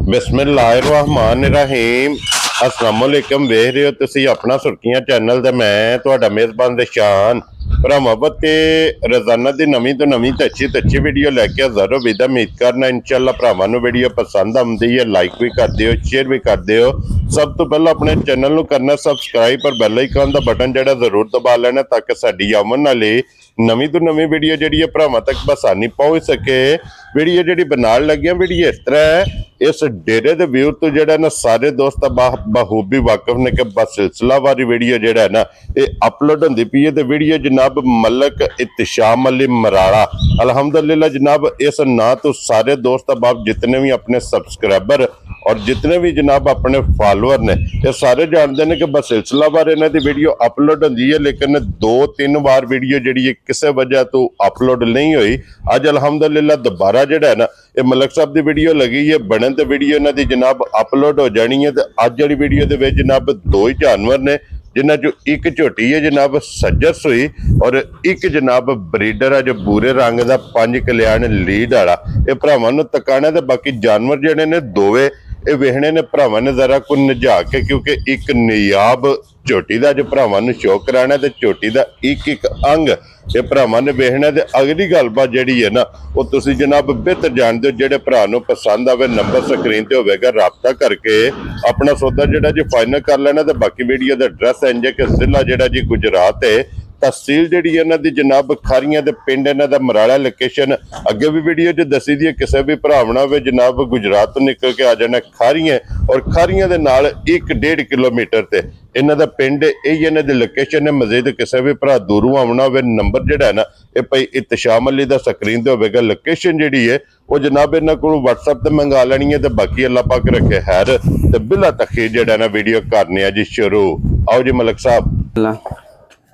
बिस्मिल्लाहिर्रहमानिर्रहीम अस्सलामुअलैकुम वेख रहे हो तुसी अपना सुर्खियां चैनल ते मैं तुहाडा मेज़बान दिशान भरावां ते रोजाना दी नवीं तो नवीं ते अच्छी वीडियो लैके हाज़र हो। विदा उम्मीद करना इंशाअल्लाह भरावां नूं वीडियो पसंद आउंदी है, लाइक भी कर दिओ, शेयर भी कर दिओ। सब तो पहला अपने चैनल नूं करना सबसक्राइब और बैल आइकन दा बटन जिहड़ा जरूर दबा लेना ताकि साडी आउण वाली नवीं तो नवीं वीडियो जिहड़ी है भरावां तक बसानी पहुंच सके। वीडियो जिहड़ी बनाण लगे वीडियो इस तरह है, इस डेरे दे व्यू तो जिहड़ा ना सारे दोस्त बखूबी वाकिफ ने कि बसिलसिलावारी वीडियो जिहड़ा है ना ये अपलोड होंदी पई है। ते वीडियो जनाब मलक इत्तिशाम अली मराड़ा अल्हम्दुलिल्लाह जनाब इस ना तो सारे दोस्त अहबाब जितने भी अपने सब्सक्राइबर और जितने भी जनाब अपने फॉलोअर ने ये सारे जानते हैं कि बसिलसिलावार इन्हां दी वीडियो अपलोड होंदी है, लेकिन 2-3 बार वीडियो जिहड़ी किसी वजह तो अपलोड नहीं हुई। अज अल्हम्दुलिल्लाह दोबारा जिहड़ा है ना ये मलक साहब की वीडियो लगी है बनन ते वीडियो इन्हां दी जनाब अपलोड हो जानी है। ते अज जिहड़ी वीडियो दे विच जनाब 2 ही जानवर ने जिन्हां चों एक झोटी है जनाब सज्जर सूई और एक जनाब ब्रीडर है जो भूरे रंग का 5 कल्याण लीड वाला। ये भरावां नूं तकाना ते बाकी जानवर जिहड़े ने दोवे ये वेखने ने भरावां ने जरा को नजा के, क्योंकि एक नियाब झोटी का जो भरावां नूं शो कराना ते झोटी का एक अंग ये भरावां ने वेखना। ते अगली गलबात जिहड़ी है ना वो तुसीं जनाब बेहतर जानदे हो। जिहड़े भरा नूं पसंद आवे नंबर स्क्रीन ते होवेगा, राबता करके अपना सौदा जिहड़ा जी फाइनल कर लेना। ते बाकी वीडियो दा एड्रैस इंज है कि जिला जिहड़ा जी गुजरात है, तहसील जिहड़ी इन्हां दी जनाब खारियां ते पिंड इन्हां दा मराड़ा। लोकेशन अगे भी वीडियो च दसी दी है, किसी भी भरावना वे जनाब गुजरात तो निकल के आ जाना खारियां और खारियां दे नाल 1-1.5 किलोमीटर ते इन्हां दा पिंड यही इन्हां दी लोकेशन है। मजीद किसी भी भरा दूरों आउणा होवे नंबर जिहड़ा है ना ये भाई इत्तिशाम अली दा स्क्रीन ते होवेगा। लोकेशन जिहड़ी है वो जनाब इन्हां कोलों WhatsApp ते मंगा लैनी है। ते बाकी अल्लाह पाक रखे खैर ते बिला तखीर जिहड़ा ना वीडियो करने आ जी शुरू। आओ जी मलक साहब।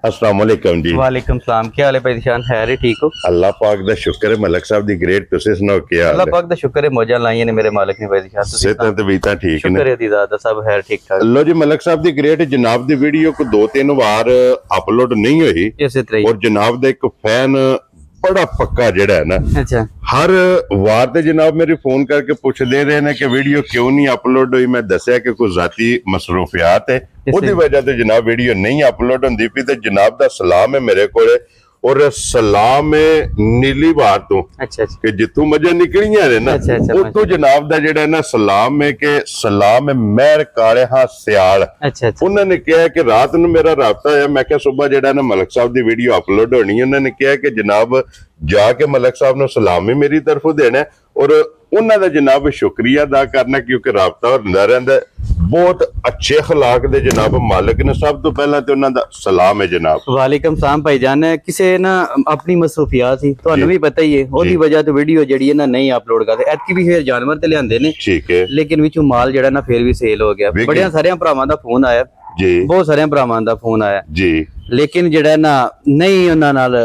अस्सलाम वालेकुम जी। वालेकुम सलाम। क्या हाल है भाई दिशान? है रे ठीक हो? अल्लाह पाक दा शुक्र है। मलक साहब दी ग्रेट तुसी सुनाओ क्या हाल है? अल्लाह पाक दा शुक्र है, मौजा लाईयां ने मेरे मालिक ने भाई दिशान। सेहतां ते बीतां ठीक ने? शुक्र है दीदा दा सब है ठीक ठाक। लो जी मलक साहब दी ग्रेट जनाब दी वीडियो को 2-3 बार अपलोड नहीं हुई इसी तरह और जनाब दा एक फैन बड़ा पक्का जिहड़ा है ना अच्छा हर वार ते जनाब मेरे फोन करके पूछते रहे ने कि वीडियो क्यों नहीं अपलोड हुई। मैं दसिया कि कोई जाती मसरूफियात है उसकी वजह से जनाब वीडियो नहीं अपलोड होंदी पई। ते जनाब दा सलाम है मेरे कोले और सलाम है नीली वार तो अच्छा कि जितों मजा निकलियां ने ना उतो जनाब दा जिहड़ा ना सलाम है कि सलाम है महर काले हां सियाल। उन्होंने कहा कि रात ਨੂੰ मेरा राबता है, मैं क्या सुबह जिहड़ा ना मलक साहब दी वीडियो अपलोड होनी है। उन्होंने कहा कि जनाब जाके मलक साहब ने सलाम भी मेरी तरफों देना है और उन्होंने जनाब शुक्रिया अदा करना क्योंकि राबता होंदा रहिंदा। बहुत अच्छे अखलाक दे जनाब मालिक ने। सब तो पहला तो उन्होंने सलाम है जनाब। वालेकुम सलाम भाईजान। किसी ना अपनी मसरूफियात सी तुहानू भी पता ही है, ओदी वजह तो वीडियो जिहड़ी है ना नहीं अपलोड करदे। एतकी भी फिर जानवर ते लिआंदे ने ठीक है, लेकिन विचों माल जिहड़ा ना फिर भी सेल हो गया। बड़ियां सारियां भरावां दा फोन आया जी, बहुत सारे भरावां दा फोन आया जी, लेकिन जिहड़ा ना नहीं उन्हां नाल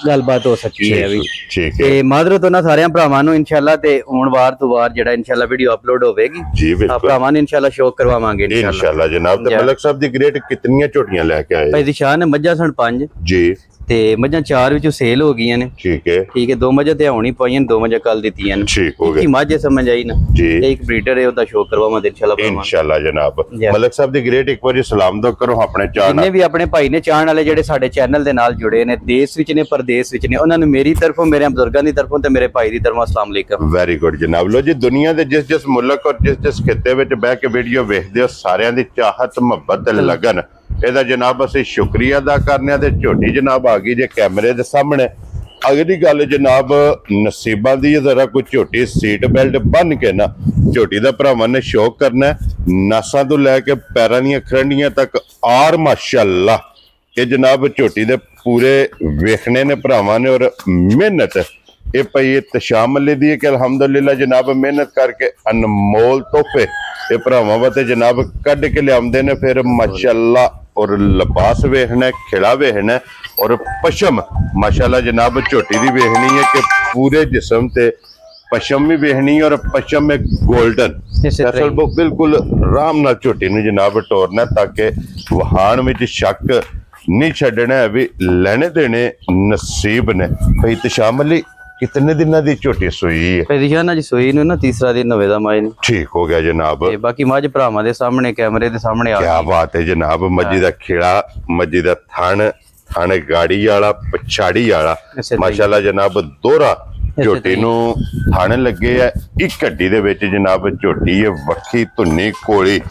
गलबात हो सकी है अभी। ठीक है, ते मादरत उन्हां सारे भरावां नूं इंशाअल्लाह ते हुण वार तो वार जिहड़ा इंशाअल्लाह वीडियो अपलोड होवेगी जी। बिल्कुल भरावां ने इंशाअल्लाह शो करवावांगे इंशाअल्लाह जनाब। ते मलक साहब दी ग्रेट कितनियां झोटियां लेके आए भाई दिशान? मज्जां सन 5 जी ते मज्जां 4 विचों सेल हो गईयां ने। ठीक है 2 मज्जां ते होनी पाईयां, 2 मज्जां कल दित्तियां ने। ठीक हो गई मज्ज समझ आई ना जी। एक ब्रीडर है ओदा शो करवावां इंशाअल्लाह जनाब। मलक साहब दी ग्रेट एक बार सलाम दो करो अपने चाहण जिन्ने भी अपने भाई ने चाहण वाले जिहड़े साडे चैनल दे नाल जुड़े ने, देश विच ने परदेश विच ने, उन्हां नूं मेरी तरफों मेरे बुजुर्गां दी तरफों ते मेरे भाई दी तरफों अस्सलाम वालेकुम। वेरी गुड जनाब। लो जी दुनिया दे जिस मुल्क और जिस खित्ते विच बैठ के वीडियो वेखदे हो सारियां दी चाहत मुहब्बत ते लगन ਇਹਦਾ जनाब ਅਸੀਂ शुक्रिया अदा करने। ते झोटी जनाब आ गई जे कैमरे दे सामने। अगली गल जनाब नसीबां दी जरा कोई झोटी सीट बेल्ट बन के ना झोटी दा भरावां ने शौक करना नासां तो लैके पैरां दियां खरंडियां तक आर माशाअल्लाह ये जनाब झोटी दे पूरे वेखने ने भरावां ने। और मेहनत ये पई इत्तिशाम अली दी कि अल्हम्दुलिल्लाह जनाब मेहनत करके अनमोल तोहफे ये भरावां वास्ते जनाब कढ के लियाउंदे ने। फिर माशाअल्लाह और लिबास वेखना खिला वेखना और पशम माशाअल्लाह जनाब झोटी दी वेखनी है कि पूरे जिस्म ते पशम भी वेखनी है और पशम में गोल्डन असल बिल्कुल आराम नाल झोटी नूं जनाब टोरना ताकि वहाण विच शक नहीं छड्डना है भी लेने देने नसीब ने। भाई इत्तिशाम अली कितने दिनों की झोटी सूई है? भाई दिशान जी सूई नु ना तीसरा दिन होवे दा माई ने। ठीक हो गया जनाब। ते बाकी मज भरावां दे सामने कैमरे दे सामने आ क्या बात है जनाब। मज्जी दा खिड़ा, मज्जी दा थण गाड़ी वाला पछाड़ी वाला माशाल्लाह जनाब दोहरा झोटी नू थण लगे है। एक हड्डी दे विच जनाब झोटी है, वक्खी धुन्नी कोली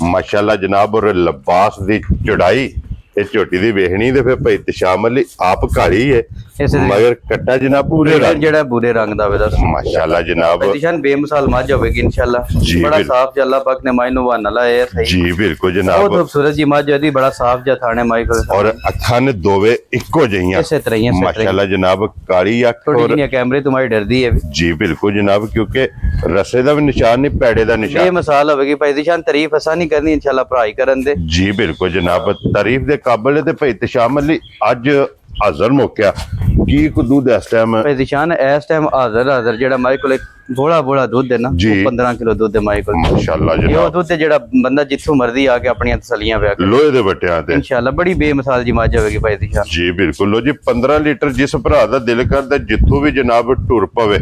माशाल्लाह जनाब। और लिबास दी चौड़ाई इस झोटी दी वेखनी ते फिर भाई तशाम अली आप काली है मगर कट्टा जनाब पूरे रंग जेड़ा पूरे रंग दा वेदा माशाल्लाह जनाब। दिशान बेमिसाल मज होवेगी इंशाल्लाह। बड़ा साफ अल्लाह पाक ने माई नु बहाना लाया है। जी बिल्कुल जनाब। बहुत खूबसूरत जी मज है, बड़ा साफ जा थाने माई को और अखां ने दोवे इक्को जइयां इसे तरह ही माशाल्लाह जनाब। काली अख और कैमरे तुम्हारी डरदी है जी बिल्कुल जनाब, क्योंकि रसे दा भी निशान नहीं पैड़े दा निशान। बेमिसाल होवेगी भाई दिशान। तारीफ असा नहीं करनी इंशाल्लाह पढ़ाई करन दे। जी बिल्कुल जनाब। तारीफ दे काबिल है ते भाई तशाम अली अज हाजर मौका की को दूध इस टाइम भाई दिशान इस टाइम हाजर जेड़ा माई कोले बोला दूध है ना 15 किलो दूध है माई कोल माशाल्लाह जी। यो दूध जेड़ा बंदा जिथों मर्जी आके अपनी तसल्लियां पे आके लोहे दे बट्टियां ते इंशाल्लाह बड़ी बेमिसाल जी मज होवेगी भाई दिशान। जी बिल्कुल। लो जी 15 लीटर जिस भरा दा दिल करदा जिथों भी जनाब टुर पवे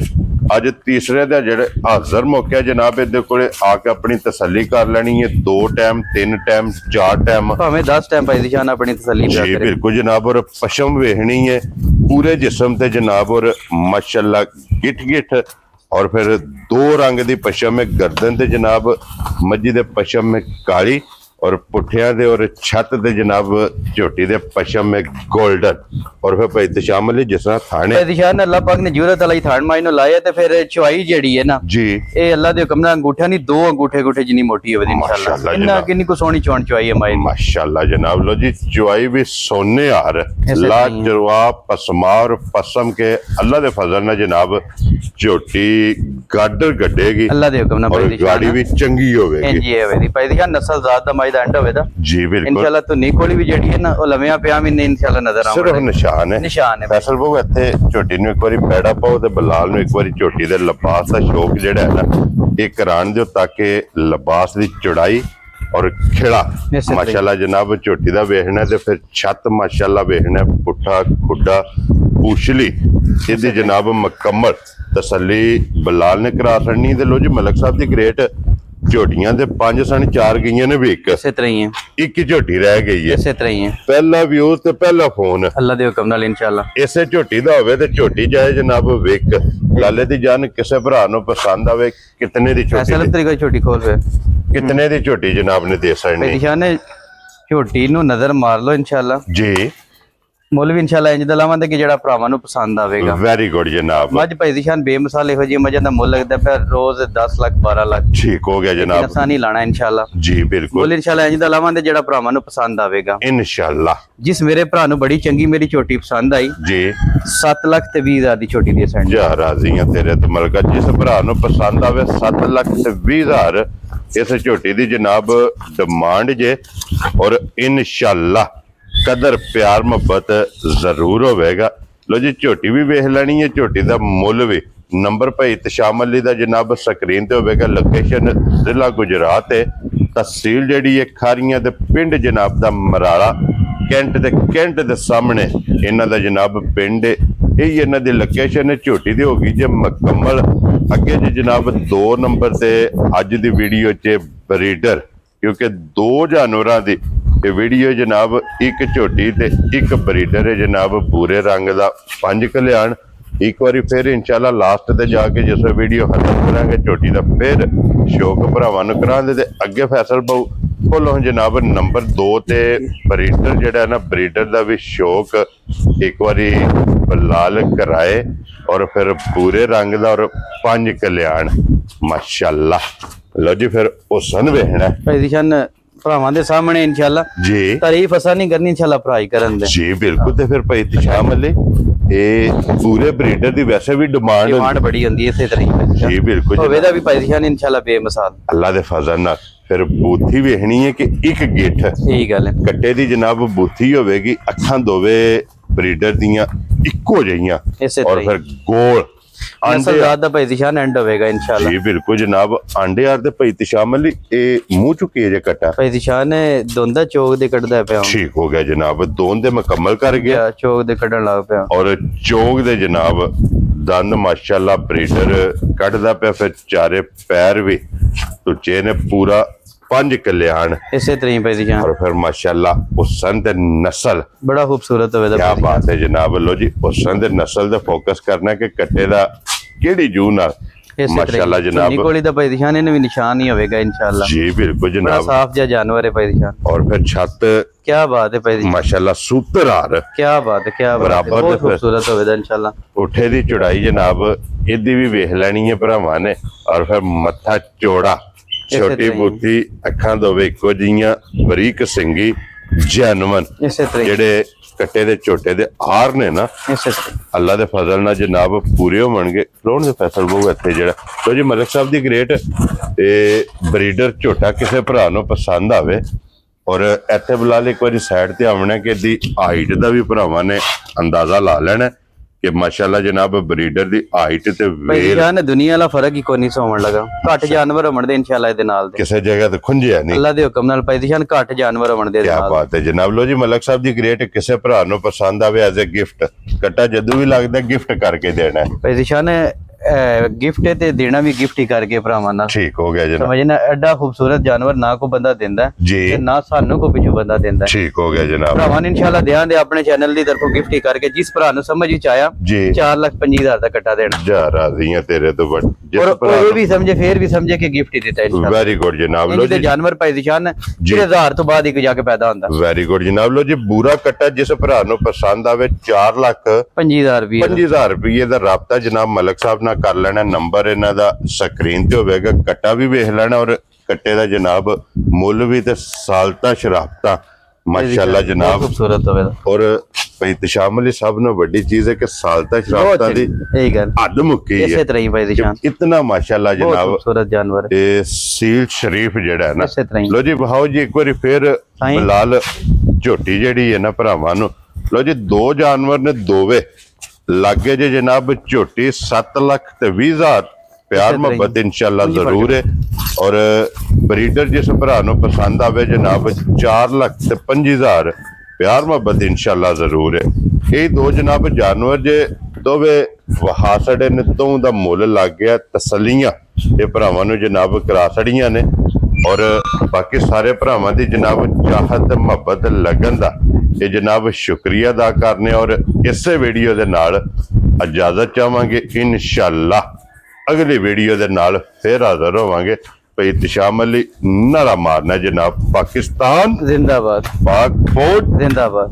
अज तीसरे दा जेड़े हाजर मौका जनाब इहदे कोले आके अपनी तसल्ली कर लेनी है। 2 टाइम 3 टाइम 4 टाइम भावें 10 टाइम भाई दिशान अपनी तसल्ली पे जी बिल्कुल जनाब। और पशम वेखनी है पूरे जिस्म ते जनाब। और माशाल्लाह गिठ और फिर 2 रंग दी पशम है गर्दन ते जनाब। मज्जी दे पशम में काली और पुठिया दे और छत दे जनाब झोटी दे पशम में गोल्डन। और फिर भाई तशाम अली जिस तरह थाने भाई दिशान अल्लाह पाक ने जरूरत वाली थान माई नो लाया ते फिर चुआई जेड़ी है ना जी ए अल्लाह दे हुक्म नाल अंगूठा नहीं 2 अंगूठे जिनी मोटी होवे इंशाल्लाह। इन्ना किन्नी को सोहनी चौन चुआई है माई माशाल्लाह जनाब। लो जी चुआई भी सोने हार लाजवाब पसमार पसम के अल्लाह दे फजल ना जनाब झोटी गाडर गड्डेगी अल्लाह दे हुक्म नाल। और गाड़ी भी चंगी होवेगी जी है भाई दिशान नस्ल जात दा माई दा एंड होवे दा जी बिल्कुल इंशाल्लाह। तो निकोली भी जेड़ी है ना ओ लमिया पिया भी इंशाल्लाह नजर आवे सिर्फ निशान है फैसल बहु इत्थे झोटी नु एक बारी पैड़ा पाओ ते बलाल नु एक बारी झोटी दे लिबास दा शौक जेड़ा है ना ये करान दियो ताकि लिबास दी चौड़ाई और खिड़ा माशाल्लाह जनाब झोटी दा वेखना ते फिर छत माशाल्लाह वेखना पुट्ठा खुड्डा पूछली इहदी जनाब मुकम्मल तसल्ली बलाल ने करा छड़नी। ते लो जी मलक साहब दी ग्रेट झोटियां दे 5 सन 4 गईयां ने भी इसे तरह ही है। एक झोटी रह गई है इसे तरह ही है। पहला व्यू ते पहला फोन अल्लाह दे हुक्म नाल इंशाल्लाह। इसे झोटी दा होवे ते झोटी जाए जनाब वेख लाले दी जान किसे भरा नु पसंद आवे कितने दी झोटी फैसल तरीका झोटी खोल पे कितने दी झोटी जनाब ने दे सकनी दिशान झोटी नु नजर मार लो इंशाल्लाह जी। मुल भी इंशाल्लाह इंज दलावां दे कि जेड़ा भरावां नु पसंद आवेगा। वेरी गुड जनाब। मज भाई दिशान बेमिसाल हो जी मजे दा मुल लगदा फिर रोज 10 लाख 12 लाख ठीक हो गया जनाब। आसानी लाना इंशाल्लाह जी बिल्कुल। मुल इंशाल्लाह इंज दलावां दे जेड़ा भरावां नु पसंद आवेगा इंशाल्लाह। जिस मेरे भरा नु बड़ी चंगी मेरी छोटी पसंद आई जी 7 लाख ते 20 हज़ार दी छोटी दी सेंड जा राजी हां तेरे ते मलका जिस भरा नु पसंद आवे 7 लाख ते 20 हज़ार इस झोटी दी जनाब डिमांड जे। और इंशाल्लाह कदर प्यार मोहब्बत जरूर होवेगा। लो जी झोटी भी वेख लेनी है झोटी दा मुल भी नंबर भाई तशाम अली दा जनाब स्क्रीन ते होवेगा। लोकेशन जिला गुजरात है तहसील जेड़ी है खारियां ते पिंड जनाब दा मराड़ा कैंट दे सामने इन्हां दा जनाब पिंड है। यही इन्हां दी लोकेशन है। झोटी दी होगी जे मुकम्मल अगे जी जनाब 2 नंबर ते अज दी वीडियो च ब्रीडर क्योंकि 2 जानवरां दी ये वीडियो जनाब एक झोटी ते एक ब्रीडर है जनाब भूरे रंग दा 5 कल्याण। एक बारी फिर इंशाल्लाह लास्ट ते जाके जिस वीडियो खत्म करांगे झोटी दा फिर शौक भरावां नूं करांदे ते अगे फैसल बहु खोलो जनाब नंबर 2 ते ब्रीडर जेड़ा ना ब्रीडर दा भी शौक एक बारी लाल कराए और फिर भूरे रंग दा और 5 कल्याण माशाल्लाह। लो जी फिर हुसन वेखना भाई दिशान भरावां दे सामने इंशाल्लाह जी तारीफ असा नहीं करनी इंशाल्लाह पढ़ाई करन दे जी बिल्कुल। ते फिर भाई तशाम अली ए पूरे ब्रीडर दी वैसे भी डिमांड बड़ी होंदी है इसे तरह जी बिल्कुल। होवे दा भी भाई दिशान इंशाल्लाह बेमिसाल अल्लाह दे फजल नाल। फिर बूथी वेखनी है कि एक गिठ ठीक गल है कट्टे दी जनाब बूथी होवेगी अखां दोवे ब्रीडर दियां इक्को जइयां और फिर गोल जी बिल्कुल जनाब। आंडे यार दे भाई तशाम अली ए मुंह चुके जे कटा भाई दिशान दोंदा चौक दे कटदा पिया ठीक हो गया जनाब। दोन दे मुकम्मल कर गया चौक दे कटन लग पिया और चौक दे जनाब दंद माशाल्लाह ब्रीडर कटदा पे, फिर चारे पैर भी तुचे ने, पूरा 5 कल्याण इसे तरीन पे दिखाएं। और फिर माशाल्लाह हुसन ते नस्ल बड़ा खूबसूरत होवे दा। क्या बात है जनाब। लो जी हुसन ते नस्ल दा फोकस करना कि कट्टे दा केड़ी जू नाल माशाल्लाह जनाब कोली दा भाई दिखाने ने भी निशान ही होवेगा इंशाल्लाह। जी बिल्कुल जनाब, साफ जा जानवर है भाई दिखान। और फिर छत क्या बात है भाई माशाल्लाह सूत्रहार, क्या बात है, क्या बात है, बहुत खूबसूरत होवेगा इंशाल्लाह। उठे दी चौड़ाई जनाब इदी भी वेख लेनी है भरावां ने, और फिर मत्था चौड़ा, छोटी बूटी, अखां दोवे इक्को जियां, बरीक सिंगी, जानवन जेड़े कट्टे दे झोटे दे आर ने ना, अल्लाह दे फजल नाल जनाब पूरे होणगे। लोन दे फैसल बहु इत्थे जेड़ा। तो जी मलिक साहब दी ग्रेट ते ब्रीडर झोटा किसे भरा नूं पसंद आवे, और इत्थे बिलाल एक बारी साइड ते आवना कि दी हाइट दा भी भरावां ने अंदाजा ला लेना कि माशाल्लाह जनाब ब्रीडर दी हाइट ते वेट ने दुनिया वाला फर्क ही कोई नहीं सोमण लगा। घट जानवर होमण दे इंशाल्लाह दे नाल दे किसे जगह ते खुंजिया नहीं, अल्लाह दे हुक्म नाल भाई दिशान घट जानवर होमण दे। क्या बात है जनाब। लो जी मलिक साहब दी ग्रेट किसे भरा नूं पसंद आवे एज ए गिफ्ट, कट्टा जदों भी लगदा गिफ्ट करके देना है भाई दिशान। गिफ्ट ते देना भी गिफ्ट ही करके भरावां नाल। ठीक हो गया जनाब। समझना एडा खूबसूरत जानवर ना को बंदा देंदा जी, ते ना सानू को पिछू बंदा देंदा। ठीक हो गया जनाब। भरावां ने इंशाल्लाह ध्यान दे अपने चैनल दी तरफों गिफ्ट ही करके जिस भरा नूं समझ विच आया जी 4,25,000 दा कट्टा देना। जा राजी है तेरे तो बड़, और ये भी समझे फिर भी समझे कि गिफ्ट ही देता है इंशाल्लाह। वेरी गुड जनाब। लो जी जानवर भाई दिशान 1000 तो बाद ही जाके पैदा होंदा। वेरी गुड जनाब। लो जी पूरा कट्टा जिस भरा नूं पसंद आवे 4,25,000 रुपये दा राबता जनाब मलिक साहब नाल कर लेना। नंबर इन्हां दा स्क्रीन ते होवेगा, कट्टा भी वेख लेना, और कट्टे दा जनाब मुल भी ते सालता शराबता माशाल्लाह जनाब खूबसूरत होवेगा। और भाई तशामली सब ने बड़ी चीज है कि सालता शराबता दी हद मुक्की है, इतना माशाल्लाह जनाब खूबसूरत जानवर है। सील शरीफ जेड़ा है ना। लो जी बहाओ जी एक बार फिर बिलाल झोटी जेड़ी है ना भरावां नूं। लो जी 2 जानवर ने दोवे लागे जे जनाब झोटी 7,20,000 प्यार मोहब्बत इंशाल्लाह जरूर है, और ब्रीडर जिस भरा नूं पसंद आवे जनाब 4,25,000 प्यार मोहब्बत इंशाल्लाह जरूर है। ये 2 जनाब जानवर जे दोवे वहा सड़े ने तो दा मुल लग गया, तसलियां ये भरावां नूं जनाब करा छड़ियां ने, और बाकी सारे भरावां दी जनाब चाहत मोहब्बत लगन दा ये जनाब शुक्रिया अदा करने, और इसे वीडियो दे नाल इजाजत चाहांगे। इंशाल्लाह अगली वीडियो दे नाल फिर हाजिर होवांगे। भाई तशामली नारा मारना जनाब। पाकिस्तान जिंदाबाद, पाक फौज जिंदाबाद।